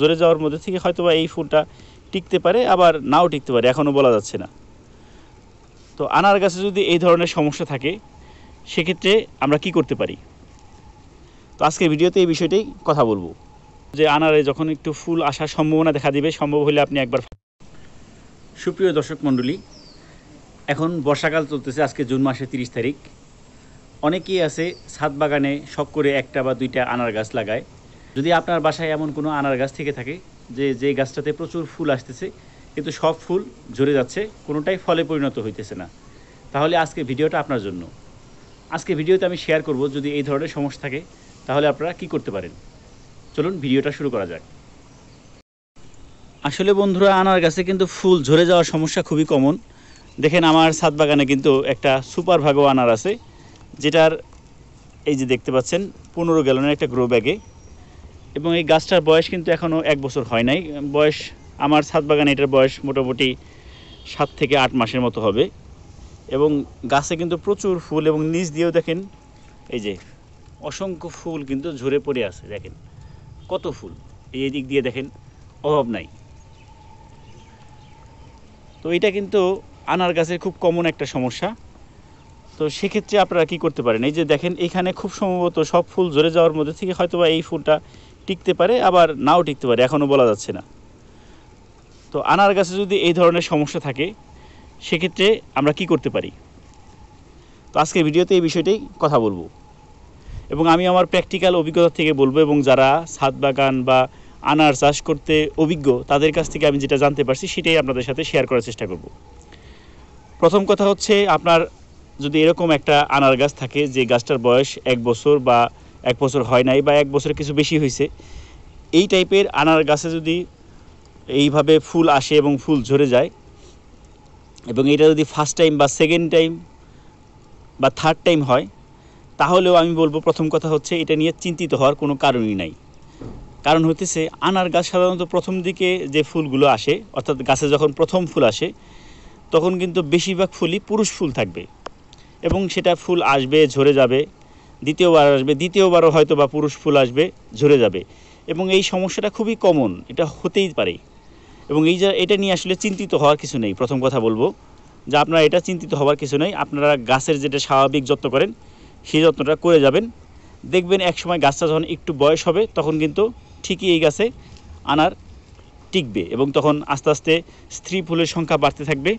ঝরে যাওয়ার মধ্যে থেকে হয়তোবা এই ফুলটা টিকতে পারে, আবার নাও টিকতে পারে, এখনও বলা যাচ্ছে না। তো আনার গাছে যদি এই ধরনের সমস্যা থাকে সেক্ষেত্রে আমরা কি করতে পারি, তো আজকের ভিডিওতে এই বিষয়টাই কথা বলবো। যে আনারে যখন একটু ফুল আসার সম্ভাবনা দেখা দিবে, সম্ভব হলে আপনি একবার। সুপ্রিয় দর্শক মণ্ডলী, এখন বর্ষাকাল চলতেছে, আজকে জুন মাসের 30 তারিখ। অনেকেই আছে ছাদ বাগানে শখ করে একটা বা দুইটা আনার গাছ লাগায়। যদি আপনার বাসায় এমন কোনো আনার গাছ থেকে থাকে যে গাছটাতে প্রচুর ফুল আসতেছে কিন্তু সব ফুল ঝরে যাচ্ছে, কোনোটাই ফলে পরিণত হইতেছে না, তাহলে আজকে ভিডিওটা আপনার জন্য। আজকে ভিডিওতে আমি শেয়ার করব যদি এই ধরনের সমস্যা থাকে তাহলে আপনারা কি করতে পারেন। চলুন ভিডিওটা শুরু করা যাক। আসলে বন্ধুরা, আনার গাছে কিন্তু ফুল ঝরে যাওয়ার সমস্যা খুবই কমন। দেখেন আমার ছাদ বাগানে কিন্তু একটা সুপার ভাগো আনার আছে, যেটার এই যে দেখতে পাচ্ছেন 15 গ্যালনের একটা গ্রো ব্যাগে, এবং এই গাছটার বয়স কিন্তু এখনও 1 বছর হয় নাই। বয়স আমার ছাদ বাগানে এটার বয়স মোটামুটি 7 থেকে 8 মাসের মতো হবে, এবং গাছে কিন্তু প্রচুর ফুল, এবং নিচ দিয়েও দেখেন এই যে অসংখ্য ফুল কিন্তু ঝরে পড়ে আছে। দেখেন কত ফুল, এই দিক দিয়ে দেখেন অভাব নাই। তো এটা কিন্তু আনার গাছের খুব কমন একটা সমস্যা। তো সেক্ষেত্রে আপনারা কি করতে পারেন, এই যে দেখেন এইখানে খুব সম্ভবত সব ফুল ঝরে যাওয়ার মধ্যে থেকে হয়তোবা এই ফুলটা টিকতে পারে, আবার নাও টিকতে পারে, এখনও বলা যাচ্ছে না। তো আনার গাছে যদি এই ধরনের সমস্যা থাকে সেক্ষেত্রে আমরা কি করতে পারি, তো আজকের ভিডিওতে এই বিষয়টাই কথা বলবো, এবং আমি আমার প্র্যাকটিক্যাল অভিজ্ঞতা থেকে বলবো, এবং যারা ছাদ বাগান বা আনার চাষ করতে অভিজ্ঞ তাদের কাছ থেকে আমি যেটা জানতে পারছি সেটাই আপনাদের সাথে শেয়ার করার চেষ্টা করব। প্রথম কথা হচ্ছে, আপনার যদি এরকম একটা আনার গাছ থাকে যে গাছটার বয়স 1 বছর বা 1 বছর হয় নাই, বা 1 বছরের কিছু বেশি হয়েছে, এই টাইপের আনার গাছে যদি এইভাবে ফুল আসে এবং ফুল ঝরে যায়, এবং এটা যদি ফার্স্ট টাইম বা সেকেন্ড টাইম বা থার্ড টাইম হয়, তাহলেও আমি বলবো প্রথম কথা হচ্ছে এটা নিয়ে চিন্তিত হওয়ার কোনো কারণই নাই। কারণ হতেছে আনার গাছ সাধারণত প্রথম দিকে যে ফুলগুলো আসে, অর্থাৎ গাছে যখন প্রথম ফুল আসে তখন কিন্তু বেশিরভাগ ফুলই পুরুষ ফুল থাকবে, এবং সেটা ফুল আসবে ঝরে যাবে, দ্বিতীয়বার আসবে, দ্বিতীয়বারও হয়তো বা পুরুষ ফুল আসবে ঝরে যাবে, এবং এই সমস্যাটা খুবই কমন, এটা হতেই পারে। এবং এটা নিয়ে আসলে চিন্তিত হওয়ার কিছু নেই। প্রথম কথা বলবো যে আপনারা এটা চিন্তিত হওয়ার কিছু নেই, আপনারা গাছের যেটা স্বাভাবিক যত্ন করেন সেই যত্নটা করে যাবেন। দেখবেন একসময় গাছটা যখন একটু বয়স হবে তখন কিন্তু ঠিকই এই গাছে আনার টিকবে, এবং তখন আস্তে আস্তে স্ত্রী ফুলের সংখ্যা বাড়তে থাকবে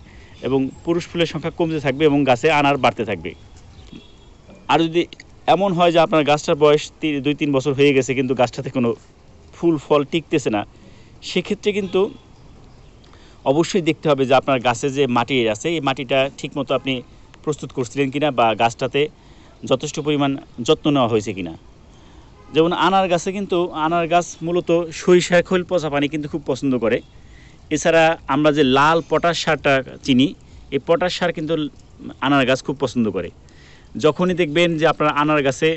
এবং পুরুষ ফুলের সংখ্যা কমতে থাকবে, এবং গাছে আনার বাড়তে থাকবে। আর যদি এমন হয় যে আপনার গাছটার বয়স 2-3 বছর হয়ে গেছে কিন্তু গাছটাতে কোনো ফুল ফল টিকতেছে না, সেক্ষেত্রে কিন্তু অবশ্যই দেখতে হবে যে আপনার গাছে যে মাটি আছে এই মাটিটা ঠিকমতো আপনি প্রস্তুত করছিলেন কিনা, বা গাছটাতে যথেষ্ট পরিমাণ যত্ন নেওয়া হয়েছে কিনা। যেমন আনার গাছে কিন্তু আনার গাছ মূলত সরিষার খৈল পচা পানি কিন্তু খুব পছন্দ করে। এছাড়া আমরা যে লাল পটাশ সারটা চিনি, এই পটাশ সার কিন্তু আনার গাছ খুব পছন্দ করে। যখনই দেখবেন যে আপনার আনার গাছে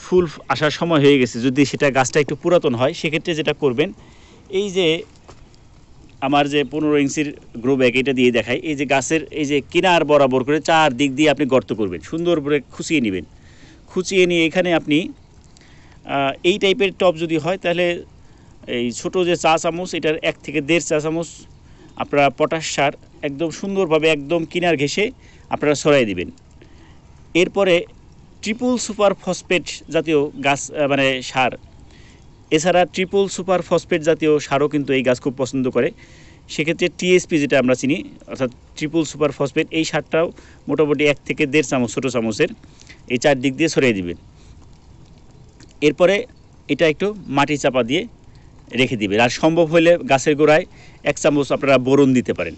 ফুল আসার সময় হয়ে গেছে, যদি সেটা গাছটা একটু পুরাতন হয়, সেক্ষেত্রে যেটা করবেন, এই যে আমার যে 15 ইঞ্চির গ্রো ব্যাগ এটা দিয়ে দেখায়, এই যে গাছের এই যে কিনার বরাবর করে 4 দিক দিয়ে আপনি গর্ত করবেন, সুন্দর করে খুঁচিয়ে নেবেন। খুঁচিয়ে নিয়ে এখানে আপনি এই টাইপের টব যদি হয় তাহলে এই ছোটো যে চা চামচ, এটার 1 থেকে 1.5 চা চামচ আপনারা পটাশ সার একদম সুন্দরভাবে একদম কিনার ঘেঁষে আপনারা ছড়াই দিবেন। এরপরে ট্রিপল সুপার ফসফেট জাতীয় গাছ মানে সার, এছাড়া ট্রিপল সুপার ফসফেট জাতীয় সারও কিন্তু এই গাছ খুব পছন্দ করে। সেক্ষেত্রে টিএসপি যেটা আমরা চিনি, অর্থাৎ ট্রিপল সুপার ফসফেট, এই সারটাও মোটামুটি 1 থেকে 1.5 চামচ ছোটো চামচের এই 4 দিক দিয়ে ছড়িয়ে দিবেন। এরপরে এটা একটু মাটি চাপা দিয়ে রেখে দিবেন, আর সম্ভব হলে গাছের গোড়ায় 1 চামচ আপনারা বোরন দিতে পারেন।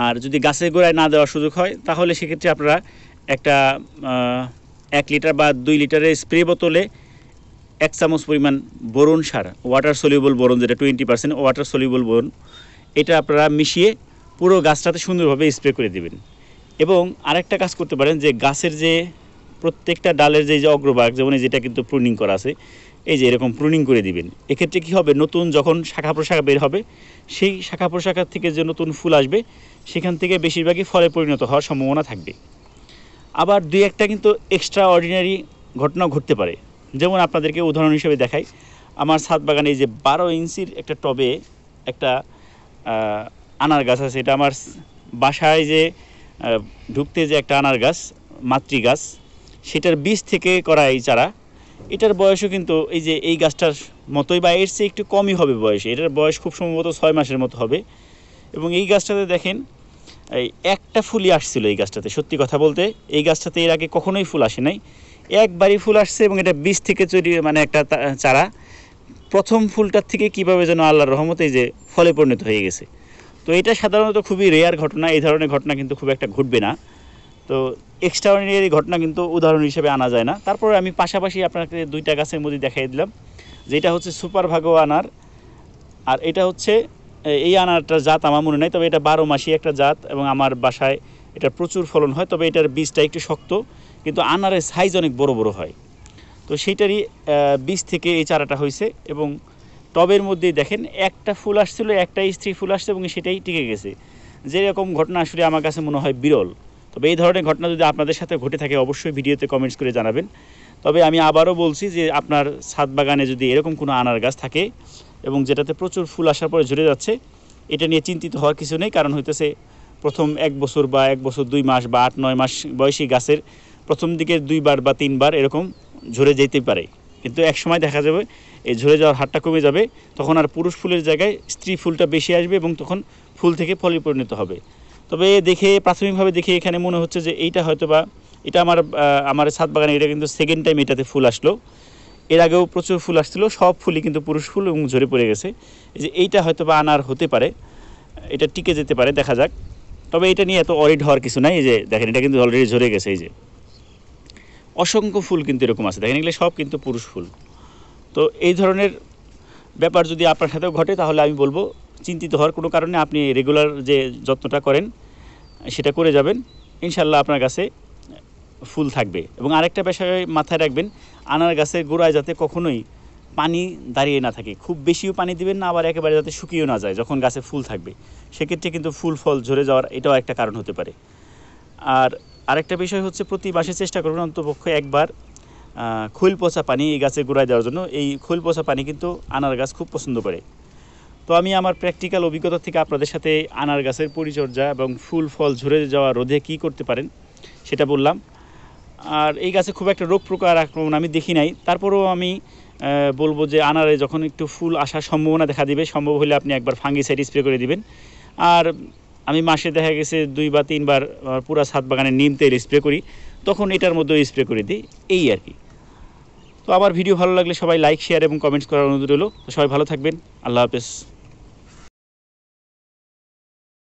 আর যদি গাছের গোড়ায় না দেওয়ার সুযোগ হয় তাহলে সেক্ষেত্রে আপনারা একটা 1 লিটার বা 2 লিটারের স্প্রে বোতলে 1 চামচ পরিমাণ বোরন সার, ওয়াটার সলিউবল বোরন, যেটা 20% ওয়াটার সলিউবল বোরন, এটা আপনারা মিশিয়ে পুরো গাছটাতে সুন্দরভাবে স্প্রে করে দেবেন। এবং আরেকটা কাজ করতে পারেন, যে গাছের যে প্রত্যেকটা ডালের যে অগ্রভাগ, যেমন যেটা কিন্তু প্রুনিং করা আছে, এই যে এরকম প্রুনিং করে দিবেন। এক্ষেত্রে কী হবে, নতুন যখন শাখা প্রশাখা বের হবে, সেই শাখা প্রশাখা থেকে যে নতুন ফুল আসবে সেখান থেকে বেশিরভাগই ফলে পরিণত হওয়ার সম্ভাবনা থাকবে। আবার 2-1টা কিন্তু এক্সট্রা অর্ডিনারি ঘটনা ঘটতে পারে। যেমন আপনাদেরকে উদাহরণ হিসেবে দেখাই, আমার ছাদ বাগানে এই যে 12 ইঞ্চির একটা টবে একটা আনার গাছ আছে। এটা আমার বাসায় যে ঢুকতে যে একটা আনার গাছ, মাতৃ গাছ, সেটার বীজ থেকে করা এই চারা। এটার বয়সও কিন্তু এই যে এই গাছটার মতোই বা এর চেয়ে একটু কমই হবে বয়সে। এটার বয়স খুব সম্ভবত 6 মাসের মতো হবে। এবং এই গাছটাতে দেখেন এই একটা ফুলই আসছিল এই গাছটাতে। সত্যি কথা বলতে এই গাছটাতে এর আগে কখনোই ফুল আসে নাই, একবারই ফুল আসছে। এবং এটা বীজ থেকে তৈরি মানে একটা চারা। প্রথম ফুলটার থেকে কীভাবে যেন আল্লাহর রহমতে এই যে ফলে পরিণত হয়ে গেছে। তো এটা সাধারণত খুবই রেয়ার ঘটনা, এই ধরনের ঘটনা কিন্তু খুব একটা ঘটবে না। তো এক্সট্রাঅর্ডিনারি ঘটনা কিন্তু উদাহরণ হিসেবে আনা যায় না। তারপরে আমি পাশাপাশি আপনাকে 2টা গাছের মধ্যে দেখাই দিলাম, যেটা হচ্ছে সুপার ভাগো আনার, আর এটা হচ্ছে এই আনারটার জাত আমার মনে নেই, তবে এটা 12 মাসি একটা জাত এবং আমার বাসায় এটা প্রচুর ফলন হয়। তবে এটার বীজটা একটু শক্ত, কিন্তু আনারের সাইজ অনেক বড় বড় হয়। তো সেইটারই বীজ থেকে এই চারাটা হয়েছে। এবং টবের মধ্যেই দেখেন একটা ফুল আসছিল, একটা স্ত্রী ফুল আসছে এবং সেটাই টিকে গেছে। যেরকম ঘটনা আসলে আমার কাছে মনে হয় বিরল। তবে এই ধরনের ঘটনা যদি আপনাদের সাথে ঘটে থাকে অবশ্যই ভিডিওতে কমেন্টস করে জানাবেন। তবে আমি আবারও বলছি যে আপনার ছাদ বাগানে যদি এরকম কোনো আনার গাছ থাকে এবং যেটাতে প্রচুর ফুল আসার পরে ঝরে যাচ্ছে, এটা নিয়ে চিন্তিত হওয়ার কিছু নেই। কারণ হইতেছে প্রথম 1 বছর বা 1 বছর 2 মাস বা 8-9 মাস বয়সী গাছের প্রথম দিকে 2 বার বা 3 বার এরকম ঝরে যেতেই পারে। কিন্তু এক সময় দেখা যাবে এই ঝরে যাওয়ার হারটা কমে যাবে, তখন আর পুরুষ ফুলের জায়গায় স্ত্রী ফুলটা বেশি আসবে এবং তখন ফুল থেকে ফলে পরিণত হবে। তবে দেখে প্রাথমিকভাবে দেখে এখানে মনে হচ্ছে যে এইটা হয়তো বা এটা আমার ছাদ বাগানে এটা কিন্তু সেকেন্ড টাইম এটাতে ফুল আসলো। এর আগেও প্রচুর ফুল আসছিল, সব ফুলই কিন্তু পুরুষ ফুল এবং ঝরে পড়ে গেছে। এই যে এইটা হয়তো বা আনার হতে পারে, এটা টিকে যেতে পারে, দেখা যাক। তবে এটা নিয়ে এত অরিড হওয়ার কিছু নাই। এই যে দেখেন এটা কিন্তু অলরেডি ঝরে গেছে। এই যে অসংখ্য ফুল কিন্তু এরকম আছে, দেখেন এগুলো সব কিন্তু পুরুষ ফুল। তো এই ধরনের ব্যাপার যদি আপনার সাথেও ঘটে তাহলে আমি বলবো চিন্তিত হওয়ার কোনো কারণে আপনি রেগুলার যে যত্নটা করেন সেটা করে যাবেন, ইনশাল্লাহ আপনার কাছে ফুল থাকবে। এবং আরেকটা বিষয় মাথায় রাখবেন, আনার গাছের গোড়ায় যাতে কখনোই পানি দাঁড়িয়ে না থাকে, খুব বেশিও পানি দিবেন না, আবার একেবারে যাতে শুকিয়েও না যায় যখন গাছে ফুল থাকবে। সেক্ষেত্রে কিন্তু ফুল ফল ঝরে যাওয়ার এটাও একটা কারণ হতে পারে। আর আরেকটা বিষয় হচ্ছে প্রতি মাসে চেষ্টা করবেন অন্তপক্ষে একবার খৈল পচা পানি এই গাছের গোড়ায় দেওয়ার জন্য। এই খৈল পচা পানি কিন্তু আনার গাছ খুব পছন্দ করে। তো আমি আমার প্র্যাকটিক্যাল অভিজ্ঞতা থেকে আপনাদের সাথে আনার গাছের পরিচর্যা এবং ফুল ফল ঝরে যাওয়া রোধে কী করতে পারেন সেটা বললাম। আর এই গাছে খুব একটা রোগ প্রকার আক্রমণ আমি দেখি নাই, তারপরেও আমি বলবো যে আনারে যখন একটু ফুল আসার সম্ভাবনা দেখা দিবে, সম্ভব হলে আপনি একবার ফাঙ্গিসাইড স্প্রে করে দিবেন। আর আমি মাসে দেখা গেছে 2 বা 3 বার পুরা ছাদ বাগানে নিম তেল স্প্রে করি, তখন এটার মধ্যেও স্প্রে করে দিই, এই আর কি। তো আমার ভিডিও ভালো লাগলে সবাই লাইক শেয়ার এবং কমেন্টস করার অনুরোধ রইল। তো সবাই ভালো থাকবেন, আল্লাহ হাফেজ।